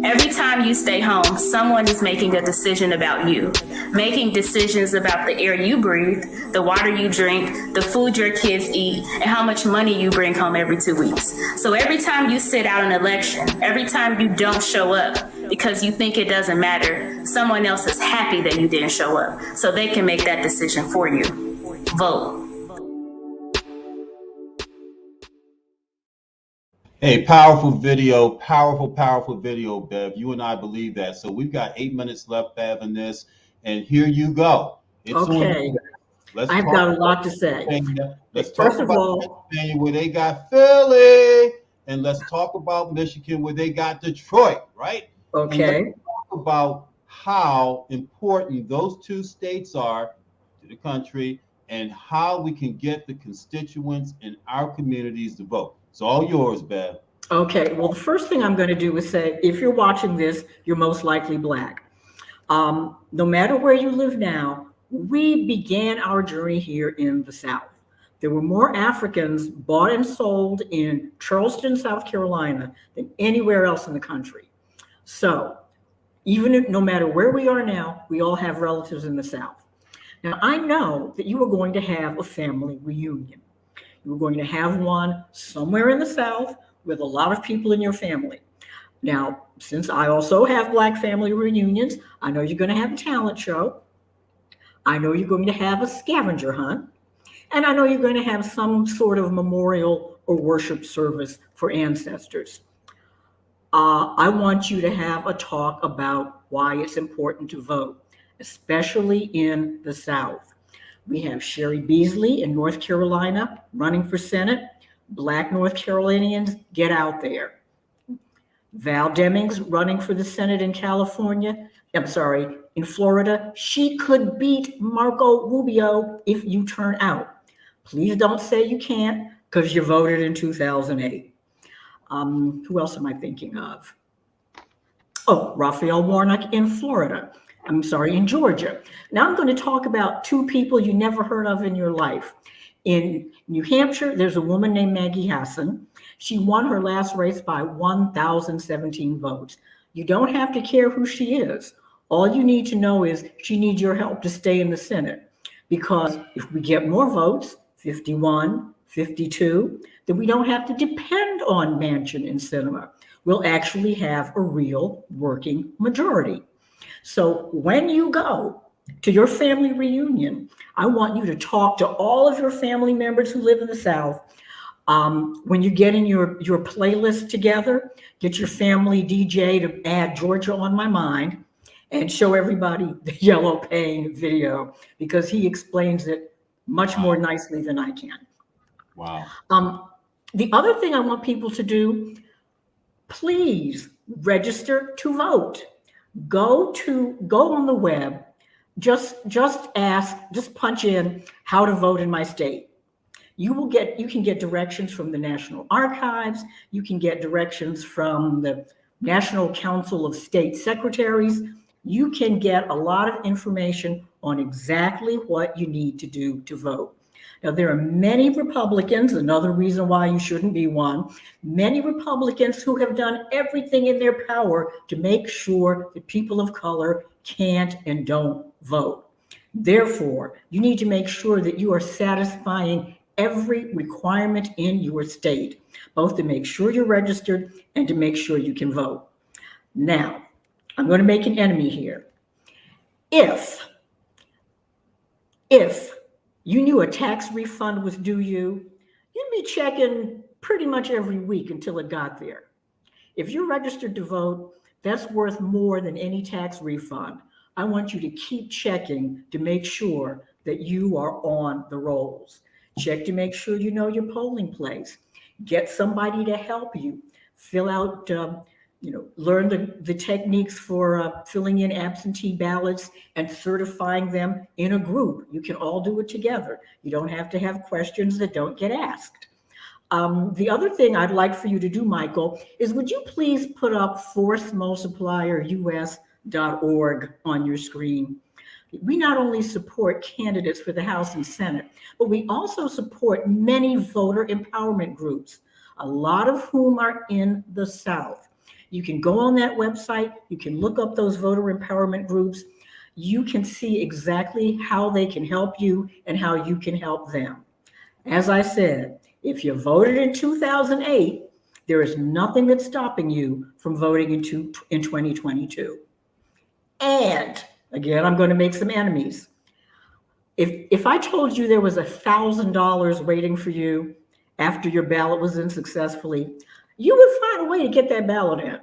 Every time you stay home, someone is making a decision about you, making decisions about the air you breathe, the water you drink, the food your kids eat, and how much money you bring home every 2 weeks. So every time you sit out an election, every time you don't show up because you think it doesn't matter, someone else is happy that you didn't show up, so they can make that decision for you. Vote. Hey, powerful video, powerful video, Bev. You and I believe that. So we've got 8 minutes left, Bev, in this, and here you go. It's okay. I've got a lot to say. Let's talk about Pennsylvania, where they got Philly, and let's talk about Michigan, where they got Detroit, right? Okay. And let's talk about how important those 2 states are to the country and how we can get the constituents in our communities to vote. It's all yours, Bev. Okay, well, the first thing I'm going to do is say, if you're watching this, you're most likely Black. No matter where you live now, we began our journey here in the South. There were more Africans bought and sold in Charleston, South Carolina, than anywhere else in the country. So no matter where we are now, we all have relatives in the South. Now, I know that you are going to have a family reunion. You're going to have one somewhere in the South with a lot of people in your family. Now, since I also have Black family reunions, I know you're going to have a talent show. I know you're going to have a scavenger hunt. And I know you're going to have some sort of memorial or worship service for ancestors. I want you to have a talk about why it's important to vote, especially in the South. We have Sherry Beasley in North Carolina running for Senate. Black North Carolinians, get out there. Val Demings running for the Senate in in Florida. She could beat Marco Rubio if you turn out. Please don't say you can't, because you voted in 2008. Who else am I thinking of? Oh, Raphael Warnock in Florida. in Georgia. Now I'm going to talk about two people you never heard of in your life. In New Hampshire, there's a woman named Maggie Hassan. She won her last race by 1,017 votes. You don't have to care who she is. All you need to know is she needs your help to stay in the Senate. Because if we get more votes, 51, 52, then we don't have to depend on Manchin and Sinema. We'll actually have a real working majority. So when you go to your family reunion, I want you to talk to all of your family members who live in the South. When you're getting your playlist together, get your family DJ to add Georgia on My Mind and show everybody the Yellow Pain video, because he explains it much more nicely than I can. Wow. The other thing I want people to do, please register to vote. Go on the web, just punch in how to vote in my state. You can get directions from the National Archives. You can get directions from the National Council of State Secretaries. You can get a lot of information on exactly what you need to do to vote. Now, there are many Republicans, another reason why you shouldn't be one, many Republicans who have done everything in their power to make sure that people of color can't and don't vote. Therefore, you need to make sure that you are satisfying every requirement in your state, both to make sure you're registered and to make sure you can vote. Now, I'm going to make an enemy here. If you knew a tax refund was due you, you'd be checking pretty much every week until it got there. If you're registered to vote, that's worth more than any tax refund. I want you to keep checking to make sure that you are on the rolls. Check to make sure you know your polling place. Get somebody to help you. Fill out, learn the techniques for filling in absentee ballots and certifying them in a group. You can all do it together. You don't have to have questions that don't get asked. The other thing I'd like for you to do, Michael, is would you please put up forcemultiplierus.org on your screen? We not only support candidates for the House and Senate, but we also support many voter empowerment groups, a lot of whom are in the South. You can go on that website, you can look up those voter empowerment groups, you can see exactly how they can help you and how you can help them. As I said, if you voted in 2008, there is nothing that's stopping you from voting in 2022. And again, I'm going to make some enemies. If I told you there was $1,000 waiting for you after your ballot was in successfully, you would find a way to get that ballot in.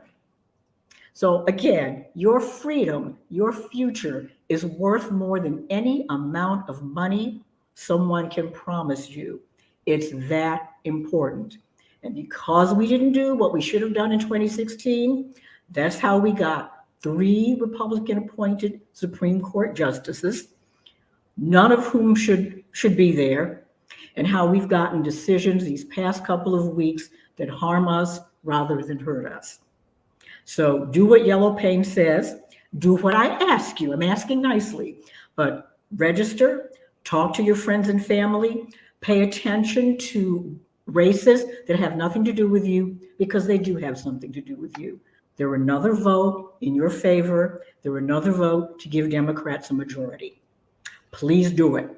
So again, your freedom, your future is worth more than any amount of money someone can promise you. It's that important. And because we didn't do what we should have done in 2016, that's how we got 3 Republican-appointed Supreme Court justices, none of whom should be there, and how we've gotten decisions these past couple of weeks that harm us rather than hurt us. So do what Yellow Pain says. Do what I ask you. I'm asking nicely, but register, talk to your friends and family, pay attention to races that have nothing to do with you, because they do have something to do with you. They're another vote in your favor. They're another vote to give Democrats a majority. Please do it.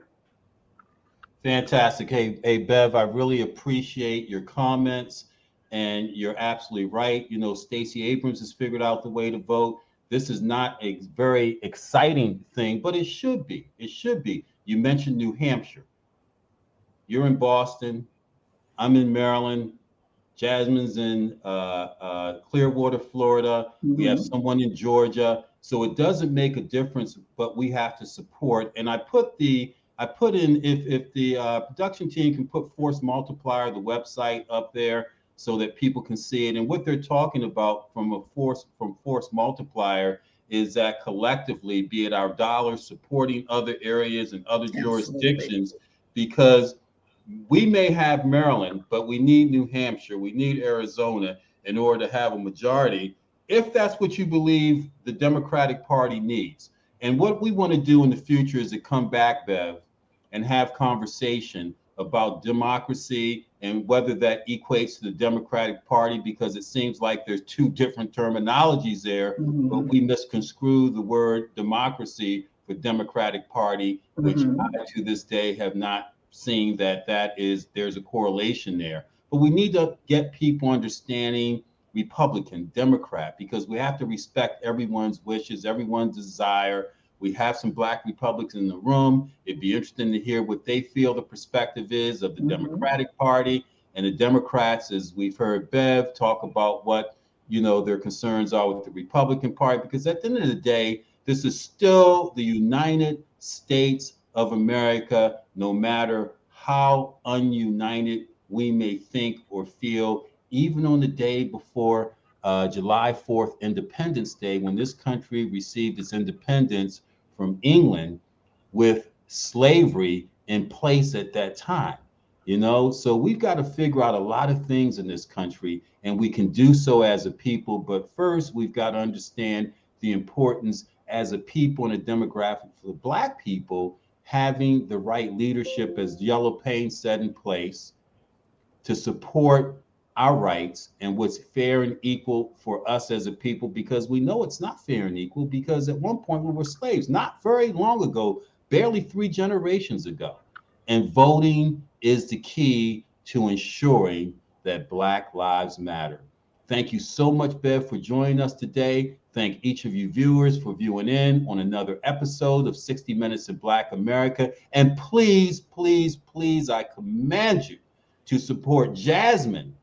Fantastic. Hey, Bev, I really appreciate your comments, and you're absolutely right. You know, Stacey Abrams has figured out the way to vote. This is not a very exciting thing, but it should be. It should be. You mentioned New Hampshire. You're in Boston. I'm in Maryland. Jasmine's in Clearwater, Florida. Mm-hmm. We have someone in Georgia. So it doesn't make a difference, but we have to support. And I put in, if the production team can put Force Multiplier, the website up there, so that people can see it. And what they're talking about from Force Multiplier is that collectively, be it our dollars supporting other areas and other jurisdictions, because we may have Maryland, but we need New Hampshire, we need Arizona in order to have a majority, if that's what you believe the Democratic Party needs. And what we want to do in the future is to come back, Bev, and have conversation about democracy and whether that equates to the Democratic Party, because it seems like there's two different terminologies there, but we misconstrue the word democracy for Democratic Party, which I to this day have not seen that there's a correlation there. But we need to get people understanding Republican, Democrat, because we have to respect everyone's wishes, everyone's desire. We have some Black Republicans in the room. It'd be interesting to hear what they feel the perspective is of the Democratic Party and the Democrats, as we've heard Bev talk about what, their concerns are with the Republican Party, because at the end of the day, this is still the United States of America, no matter how ununited we may think or feel. Even on the day before July 4th, Independence Day, when this country received its independence from England with slavery in place at that time. So we've got to figure out a lot of things in this country, and we can do so as a people. But first, we've got to understand the importance as a people and a demographic for Black people having the right leadership, as Yellow Pain said, in place to support our rights and what's fair and equal for us as a people, because we know it's not fair and equal, because at one point we were slaves, not very long ago, barely 3 generations ago. And voting is the key to ensuring that Black lives matter. Thank you so much, Bev, for joining us today. Thank each of you viewers for viewing in on another episode of 60 Minutes in Black America. And please, please, please, I command you to support Jasmine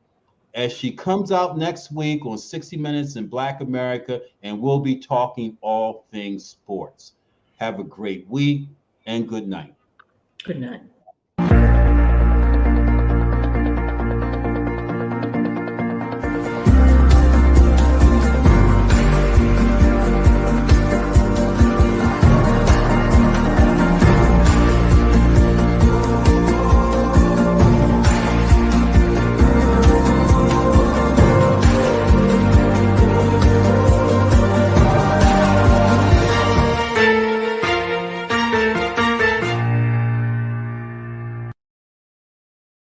as she comes out next week on 60 Minutes in Black America, and we'll be talking all things sports. Have a great week and good night. Good night.